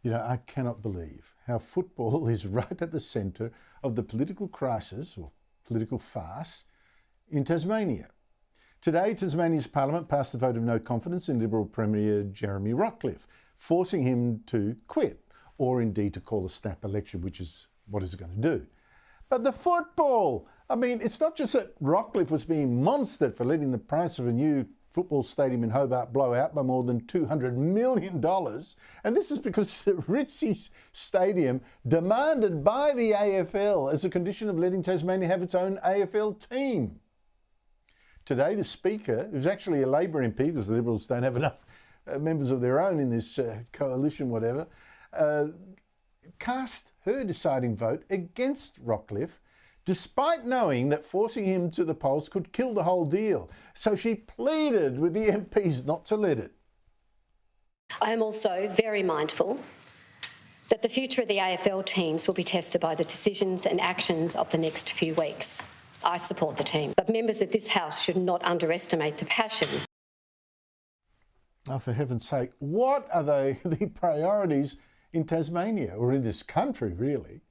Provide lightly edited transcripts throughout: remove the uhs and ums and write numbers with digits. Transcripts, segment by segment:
You know, I cannot believe how football is right at the centre of the political crisis or political farce in Tasmania. Today, Tasmania's Parliament passed the vote of no confidence in Liberal Premier Jeremy Rockliff, forcing him to quit or indeed to call a snap election, which is what he's going to do. But the football, I mean, it's not just that Rockliff was being monstered for letting the price of a new football stadium in Hobart blow out by more than $200 million. And this is because the Ritzy Stadium demanded by the AFL as a condition of letting Tasmania have its own AFL team. Today, the Speaker, who's actually a Labor MP, because the Liberals don't have enough members of their own in this coalition, whatever, cast her deciding vote against Rockliff, despite knowing that forcing him to the polls could kill the whole deal. So she pleaded with the MPs not to let it. I am also very mindful that the future of the AFL teams will be tested by the decisions and actions of the next few weeks. I support the team, but members of this House should not underestimate the passion. Oh, for heaven's sake, what are the priorities in Tasmania, or in this country, really?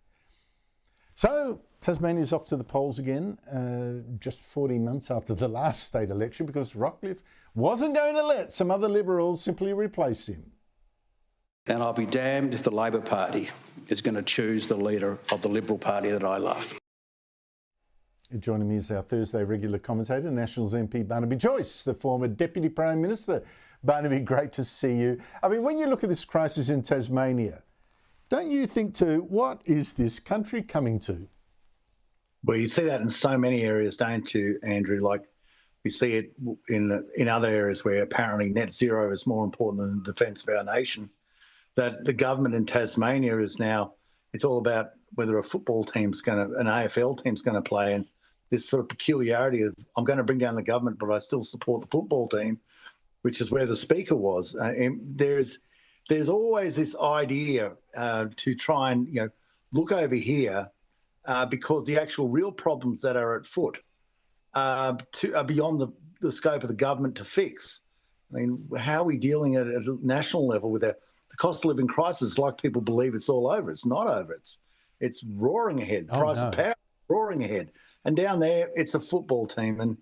So Tasmania's off to the polls again, just 14 months after the last state election, because Rockliff wasn't going to let some other Liberals simply replace him. And I'll be damned if the Labor Party is going to choose the leader of the Liberal Party that I love. Joining me is our Thursday regular commentator, Nationals MP Barnaby Joyce, the former Deputy Prime Minister. Barnaby, great to see you. I mean, when you look at this crisis in Tasmania, don't you think too, what is this country coming to? Well, you see that in so many areas, don't you, Andrew? Like we see it in other areas where apparently net zero is more important than the defence of our nation. That the government in Tasmania is now, it's all about whether a football team's going to, an AFL team's going to play, and this sort of peculiarity of I'm going to bring down the government, but I still support the football team, which is where the Speaker was. And there's always this idea to try and look over here because the actual real problems that are at foot are beyond the scope of the government to fix. I mean, how are we dealing at a national level with the cost of living crisis? Like people believe it's all over. It's not over. It's roaring ahead. Price of power roaring ahead. And down there, it's a football team. And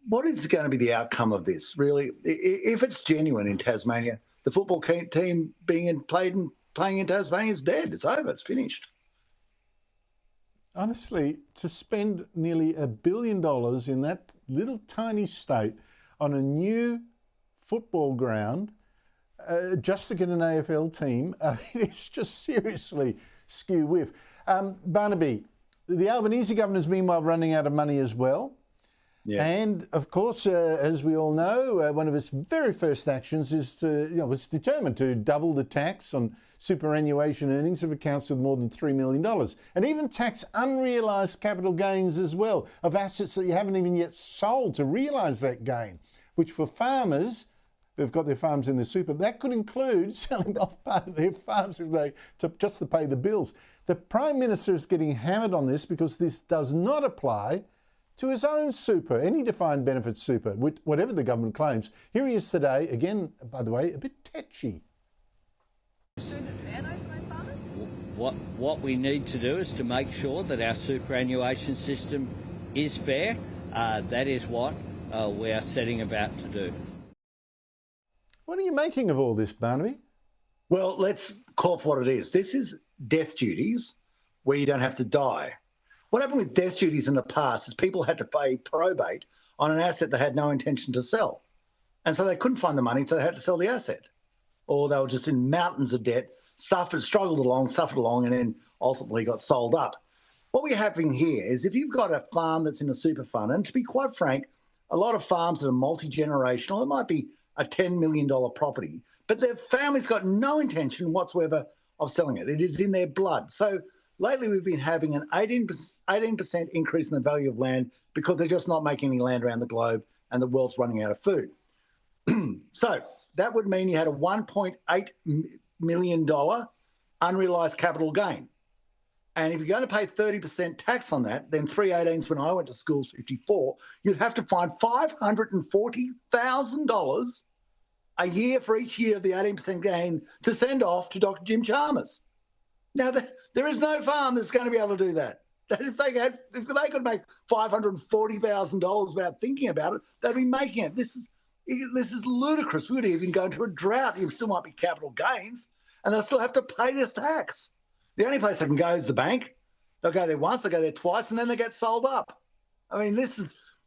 what is going to be the outcome of this, really? If it's genuine in Tasmania, the football team playing in Tasmania is dead. It's over. It's finished. Honestly, to spend nearly $1 billion in that little tiny state on a new football ground just to get an AFL team, it's just seriously skew whiff. Barnaby, the Albanese governor's meanwhile running out of money as well. Yeah. And of course, as we all know, one of its very first actions is it's determined to double the tax on superannuation earnings of accounts with more than $3 million, and even tax unrealised capital gains as well of assets that you haven't even yet sold to realise that gain, which for farmers who've got their farms in the super, that could include selling off part of their farms just to pay the bills. The Prime Minister is getting hammered on this because this does not apply to his own super, any defined benefit super, whatever the government claims. Here he is today, again, by the way, a bit tetchy. So is it fair though for those farmers? What we need to do is to make sure that our superannuation system is fair. That is what we are setting about to do. What are you making of all this, Barnaby? Well, let's call for what it is. This is death duties where you don't have to die. What happened with death duties in the past is people had to pay probate on an asset they had no intention to sell. And so they couldn't find the money, so they had to sell the asset. Or they were just in mountains of debt, struggled along, suffered along, and then ultimately got sold up. What we're having here is if you've got a farm that's in a super fund, and to be quite frank, a lot of farms that are multi-generational, it might be a $10 million property, but their family's got no intention whatsoever of selling it. It is in their blood. So lately we've been having an 18% increase in the value of land because they're just not making any land around the globe and the world's running out of food. So that would mean you had a $1.8 million unrealised capital gain. And if you're going to pay 30% tax on that, then 318s when I went to school is 54, you'd have to find $540,000 a year for each year of the 18% gain to send off to Dr. Jim Chalmers. Now, there is no farm that's going to be able to do that. If they could make $540,000 without thinking about it, they'd be making it. This is ludicrous. We would even go into a drought. You still might be capital gains, and they'll still have to pay this tax. The only place they can go is the bank. They'll go there once, they'll go there twice, and then they get sold up. I mean,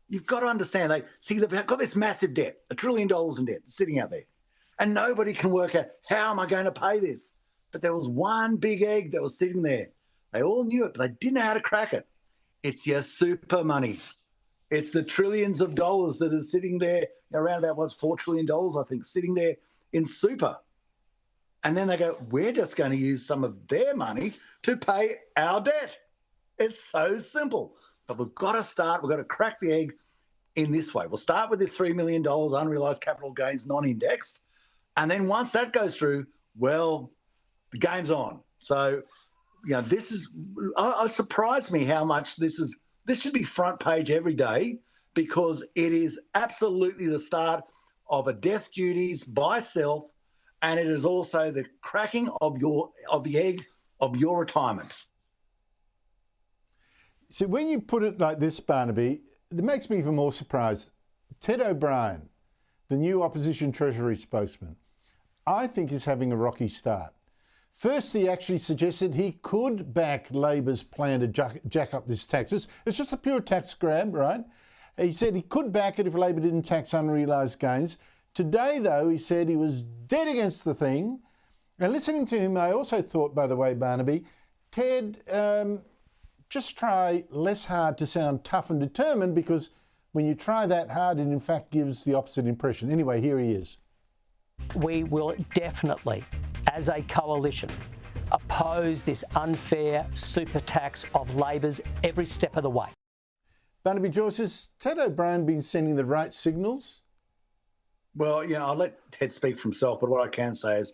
you've got to understand. They've got this massive debt, $1 trillion in debt sitting out there, and nobody can work out, how am I going to pay this? But there was one big egg that was sitting there. They all knew it, but they didn't know how to crack it. It's your super money. It's the trillions of dollars that are sitting there, around about $4 trillion, I think, sitting there in super. And then they go, we're just going to use some of their money to pay our debt. It's so simple. But we've got to crack the egg in this way. We'll start with the $3 million unrealised capital gains non-indexed. And then once that goes through, well, the game's on. So, it surprised me how much this should be front page every day, because it is absolutely the start of a death duties by self, and it is also the cracking of the egg of your retirement. So when you put it like this, Barnaby, it makes me even more surprised. Ted O'Brien, the new opposition Treasury spokesman, I think is having a rocky start. First, he actually suggested he could back Labor's plan to jack up this taxes. It's just a pure tax grab, right? He said he could back it if Labor didn't tax unrealised gains. Today, though, he said he was dead against the thing. And listening to him, I also thought, by the way, Barnaby, Ted, just try less hard to sound tough and determined, because when you try that hard, it in fact gives the opposite impression. Anyway, here he is. We will definitely, as a coalition, oppose this unfair super tax of Labor's every step of the way. Barnaby Joyce, has Ted O'Brien been sending the right signals? Well, I'll let Ted speak for himself, but what I can say is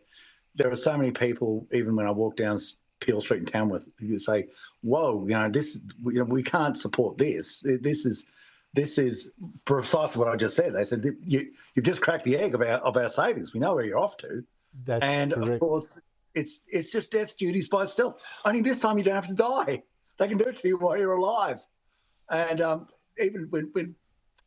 there are so many people, even when I walk down Peel Street in Tamworth, you say, whoa, we can't support this. This is precisely what I just said. They said, you've just cracked the egg of our savings. We know where you're off to. That's correct. Of course, it's just death duties by stealth. Only this time you don't have to die. They can do it to you while you're alive. And even when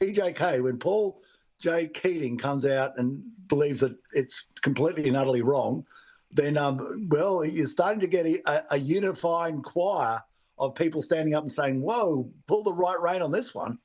PJK, when Paul J. Keating comes out and believes that it's completely and utterly wrong, then, you're starting to get a unifying choir of people standing up and saying, whoa, pull the right rein on this one.